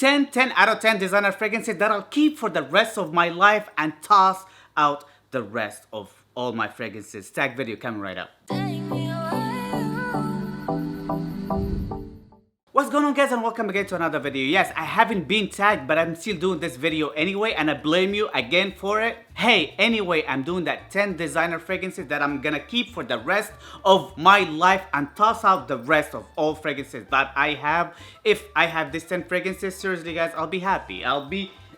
10 out of 10 designer fragrances that I'll keep for the rest of my life and toss out the rest of all my fragrances. Tag video coming right up. What's going on, guys, and welcome again to another video. Yes, I haven't been tagged, but I'm still doing this video anyway, and I blame you again for it. Hey, anyway, I'm doing that 10 designer fragrances that I'm gonna keep for the rest of my life and toss out the rest of all fragrances that I have. If I have these 10 fragrances, seriously guys, I'll be happy.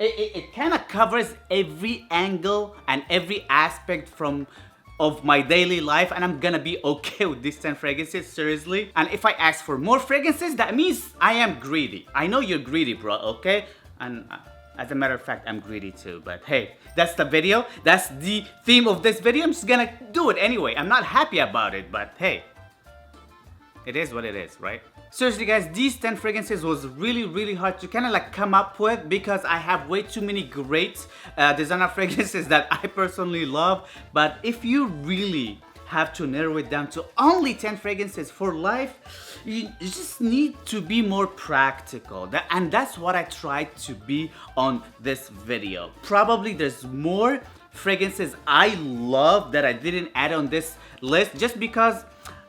It kind of covers every angle and every aspect of my daily life, and I'm gonna be okay with these 10 fragrances, seriously. And if I ask for more fragrances, that means I am greedy. I know you're greedy, bro, okay? And as a matter of fact, I'm greedy too, but hey, that's the video. That's the theme of this video. I'm just gonna do it anyway. I'm not happy about it, but hey, it is what it is, right? Seriously guys, these 10 fragrances was really hard to kind of like come up with because I have way too many great designer fragrances that I personally love. But if you really have to narrow it down to only 10 fragrances for life, you just need to be more practical. And that's what I tried to be on this video. Probably there's more fragrances I love that I didn't add on this list just because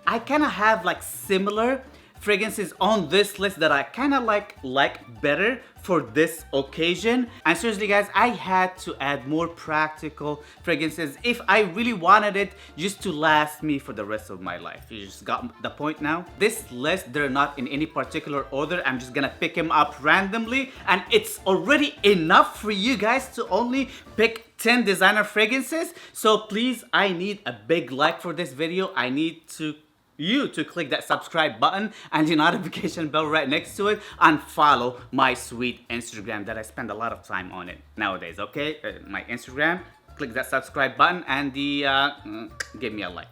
I kind of have like similar fragrances on this list that I kind of like better for this occasion. And seriously guys, I had to add more practical fragrances if I really wanted it just to last me for the rest of my life. You just got the point now? This list, they're not in any particular order. I'm just gonna pick them up randomly, and it's already enough for you guys to only pick 10 designer fragrances. So please, I need a big like for this video. I need you to click that subscribe button and the notification bell right next to it, and follow my sweet Instagram that I spend a lot of time on it nowadays, okay? My Instagram, click that subscribe button and give me a like,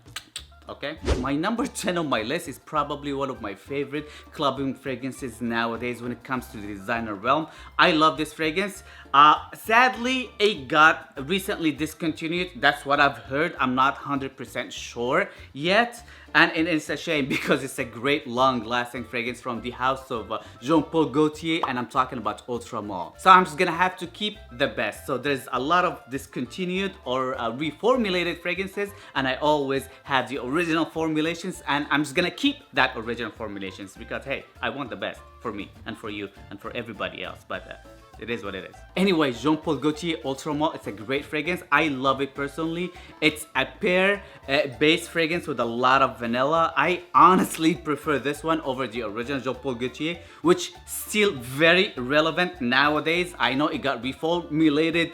okay? My number 10 on my list is probably one of my favorite clubbing fragrances nowadays when it comes to the designer realm. I love this fragrance. Sadly, it got recently discontinued. That's what I've heard. I'm not 100% sure yet. And it's a shame because it's a great long-lasting fragrance from the house of Jean-Paul Gaultier, and I'm talking about Ultra Mall. So I'm just gonna have to keep the best. So there's a lot of discontinued or reformulated fragrances, and I always have the original formulations, and I'm just gonna keep that original formulations because hey, I want the best for me and for you and for everybody else. But it is what it is. Anyway, Jean-Paul Gaultier Ultra Mall, it's a great fragrance. I love it personally. It's a pear base fragrance with a lot of vanilla. I honestly prefer this one over the original Jean-Paul Gaultier, which still very relevant nowadays. I know it got reformulated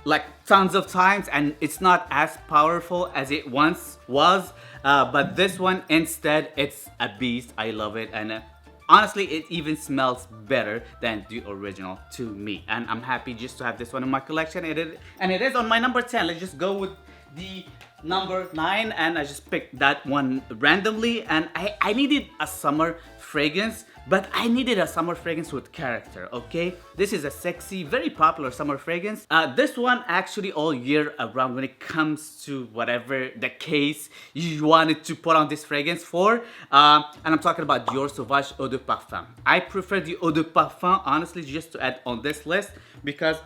like tons of times and it's not as powerful as it once was, but this one instead, it's a beast. I love it, and honestly, it even smells better than the original to me. And I'm happy just to have this one in my collection. It is on my number 10. Let's just go with the number 9. And I just picked that one randomly. And I needed a summer fragrance, but I needed a summer fragrance with character, okay? This is a sexy, very popular summer fragrance. This one actually all year around when it comes to whatever the case you wanted to put on this fragrance for. And I'm talking about Dior Sauvage Eau de Parfum. I prefer the Eau de Parfum, honestly, just to add on this list because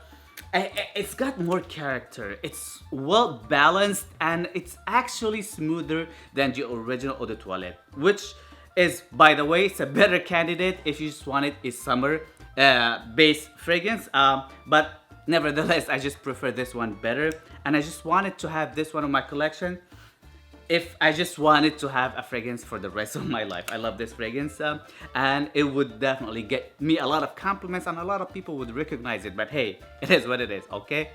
it's got more character. It's well balanced and it's actually smoother than the original Eau de Toilette, which is, by the way, it's a better candidate if you just wanted a summer base fragrance. But nevertheless, I just prefer this one better. And I just wanted to have this one in my collection if I just wanted to have a fragrance for the rest of my life. I love this fragrance, and it would definitely get me a lot of compliments and a lot of people would recognize it. But hey, it is what it is, okay?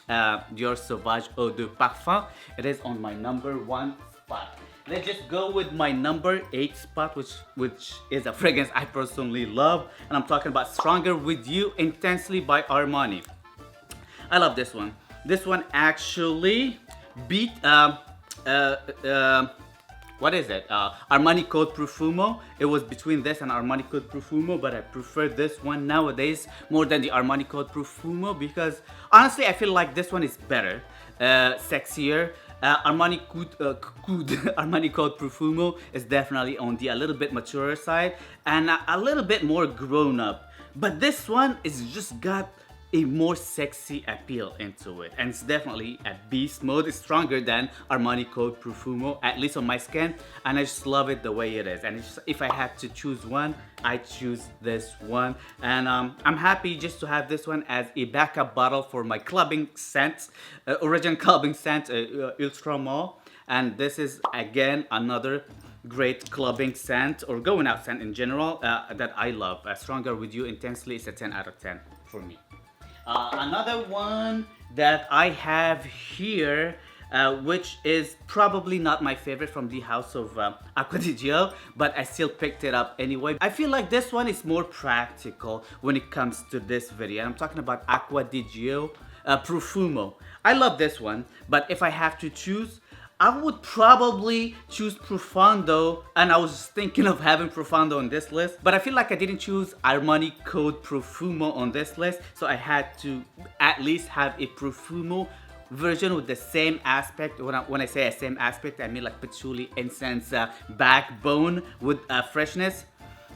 Dior Sauvage Eau de Parfum. It is on my number 1 spot. Let's just go with my number 8 spot, which is a fragrance I personally love, and I'm talking about Stronger With You Intensely by Armani. I love this one. This one actually beat what is it? Armani Code Profumo. It was between this and Armani Code Profumo, but I prefer this one nowadays more than the Armani Code Profumo because honestly I feel like this one is better, sexier. Armani Code Profumo is definitely on the a little bit maturer side and a little bit more grown up. But this one is just got a more sexy appeal into it, and it's definitely a beast mode. It's stronger than Armani Code Profumo, at least on my skin, and I just love it the way it is. And if I had to choose one, I choose this one. And I'm happy just to have this one as a backup bottle for my clubbing scent, original clubbing scent, Ultra Mall. And this is again another great clubbing scent or going out scent in general that I love. Stronger With You Intensely is a 10 out of 10 for me. Another one that I have here, which is probably not my favorite from the house of Acqua di Gio, but I still picked it up anyway. I feel like this one is more practical when it comes to this video. And I'm talking about Acqua di Gio Profumo. I love this one, but if I have to choose, I would probably choose Profondo, and I was thinking of having Profondo on this list, but I feel like I didn't choose Armani Code Profumo on this list, so I had to at least have a Profumo version with the same aspect. When I say a same aspect, I mean like patchouli, incense, backbone with freshness.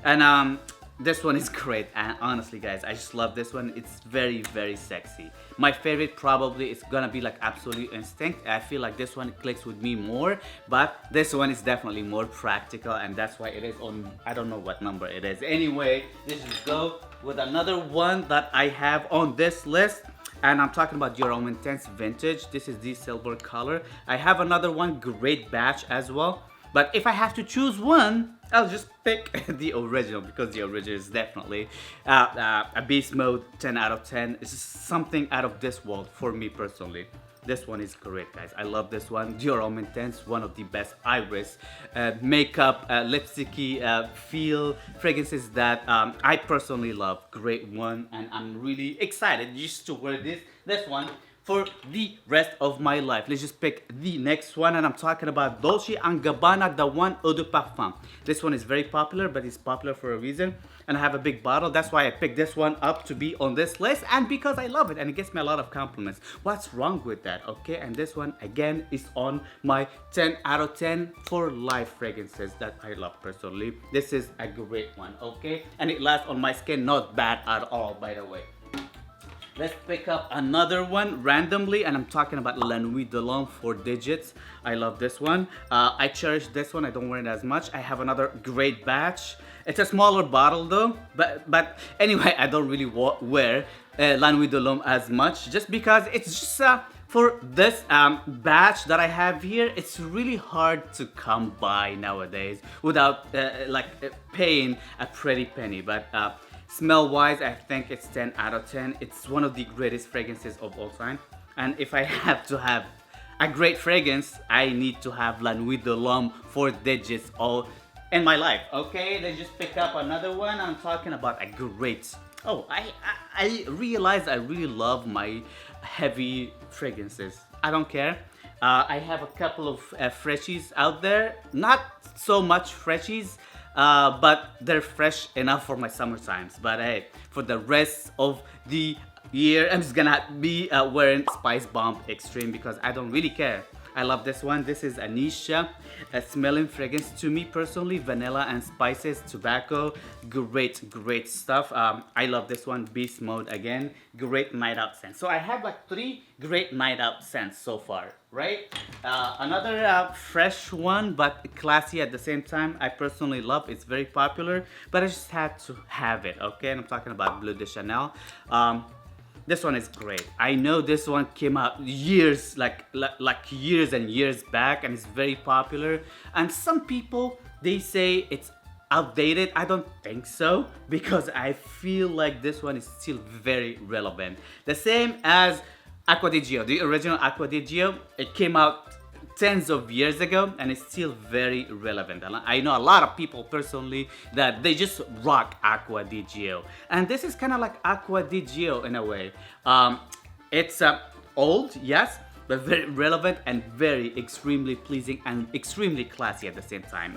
And this one is great, and honestly guys, I just love this one. It's very, very sexy. My favorite probably is gonna be like Absolute Instinct. I feel like this one clicks with me more, but this one is definitely more practical, and that's why it is on, I don't know what number it is. Anyway, let's just go with another one that I have on this list. And I'm talking about Dior Homme Intense Vintage. This is the silver color. I have another one, great batch as well. But if I have to choose one, I'll just pick the original, because the original is definitely a beast mode, 10 out of 10. It's just something out of this world for me personally. This one is great, guys. I love this one. Dior Homme Intense, one of the best iris makeup, lipsticky feel fragrances that I personally love. Great one, and I'm really excited just to wear this one for the rest of my life. Let's just pick the next one, and I'm talking about Dolce Gabbana, the one Eau de Parfum. This one is very popular, but it's popular for a reason, and I have a big bottle. That's why I picked this one up to be on this list, and because I love it, and it gets me a lot of compliments. What's wrong with that, okay? And this one, again, is on my 10 out of 10 for life fragrances that I love personally. This is a great one, okay? And it lasts on my skin, not bad at all, by the way. Let's pick up another one randomly, and I'm talking about La Nuit De Long 4 digits. I love this one. I cherish this one. I don't wear it as much. I have another great batch. It's a smaller bottle though, but anyway, I don't really wear La Nuit De Long as much, just because it's just for this batch that I have here. It's really hard to come by nowadays without paying a pretty penny. But smell wise, I think it's 10 out of 10. It's one of the greatest fragrances of all time. And if I have to have a great fragrance, I need to have La Nuit De Long 4 digits all in my life. Okay, let's just pick up another one. I'm talking about a great... Oh, I realized I really love my heavy fragrances. I don't care. I have a couple of freshies out there. Not so much freshies, but they're fresh enough for my summer times. But hey, for the rest of the year, I'm just gonna be wearing Spice Bomb Extreme because I don't really care. I love this one. This is a niche smelling fragrance to me personally. Vanilla and spices, tobacco, great stuff. I love this one. Beast mode again. Great night out scent. So I have like 3 great night out scents so far, right? Another fresh one, but classy at the same time. I personally love. It's very popular, but I just had to have it. Okay, and I'm talking about Bleu de Chanel. This one is great. I know this one came out years, like years and years back, and it's very popular. And some people, they say it's outdated. I don't think so, because I feel like this one is still very relevant. The same as Acqua di Gio, the original Acqua di Gio. It came out tens of years ago, and it's still very relevant. I know a lot of people personally that they just rock Acqua di Gio, and this is kind of like Acqua di Gio in a way. It's old, yes, but very relevant and very extremely pleasing and extremely classy at the same time.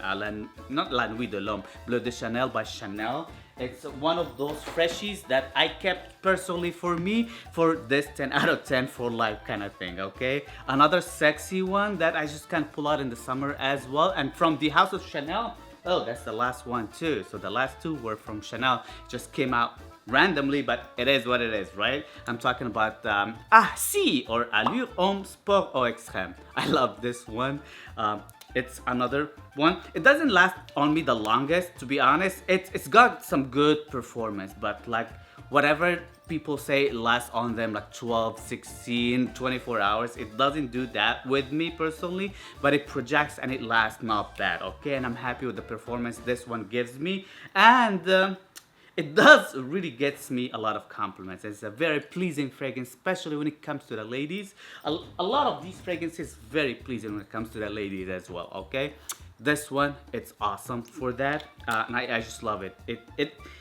Not La Nuit De Long, Bleu de Chanel by Chanel. It's one of those freshies that I kept personally for me for this 10 out of 10 for life kind of thing, okay? Another sexy one that I just can't pull out in the summer as well, and from the house of Chanel. Oh, that's the last one too. So the last 2 were from Chanel. Just came out randomly, but it is what it is, right? I'm talking about Si or Allure Homme Sport au Extrême. I love this one. It's another one. It doesn't last on me the longest, to be honest. It's got some good performance, but like whatever people say it lasts on them like 12, 16, 24 hours. It doesn't do that with me personally, but it projects and it lasts not bad, okay? And I'm happy with the performance this one gives me. And it does really gets me a lot of compliments. It's a very pleasing fragrance, especially when it comes to the ladies. A lot of these fragrances very pleasing when it comes to the ladies as well, okay? This one, it's awesome for that, and I just love it.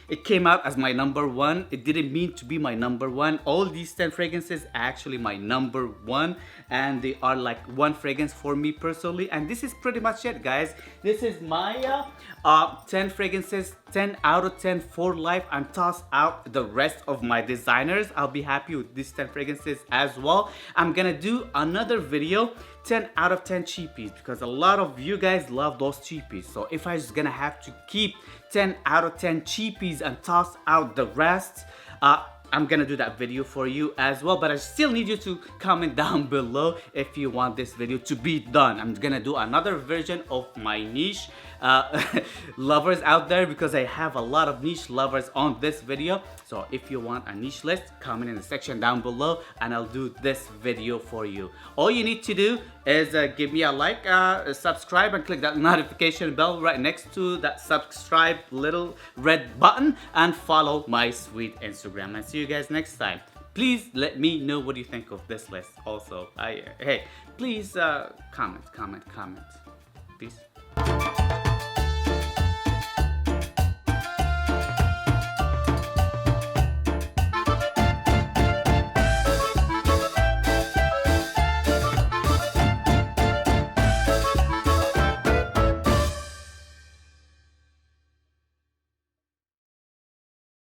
It came out as my number one. It didn't mean to be my number one. All these 10 fragrances are actually my number one, and they are like one fragrance for me personally. And this is pretty much it, guys. This is my 10 fragrances, 10 out of 10 for life, and toss out the rest of my designers. I'll be happy with these 10 fragrances as well. I'm gonna do another video 10 out of 10 cheapies, because a lot of you guys love those cheapies. So if I was gonna have to keep 10 out of 10 cheapies and toss out the rest, I'm gonna do that video for you as well. But I still need you to comment down below if you want this video to be done. I'm gonna do another version of my niche lovers out there, because I have a lot of niche lovers on this video. So if you want a niche list, comment in the section down below and I'll do this video for you. All you need to do is give me a like, subscribe, and click that notification bell right next to that subscribe little red button, and follow my sweet Instagram. And see you guys next time. Please let me know what you think of this list also. Hey, please comment. Peace.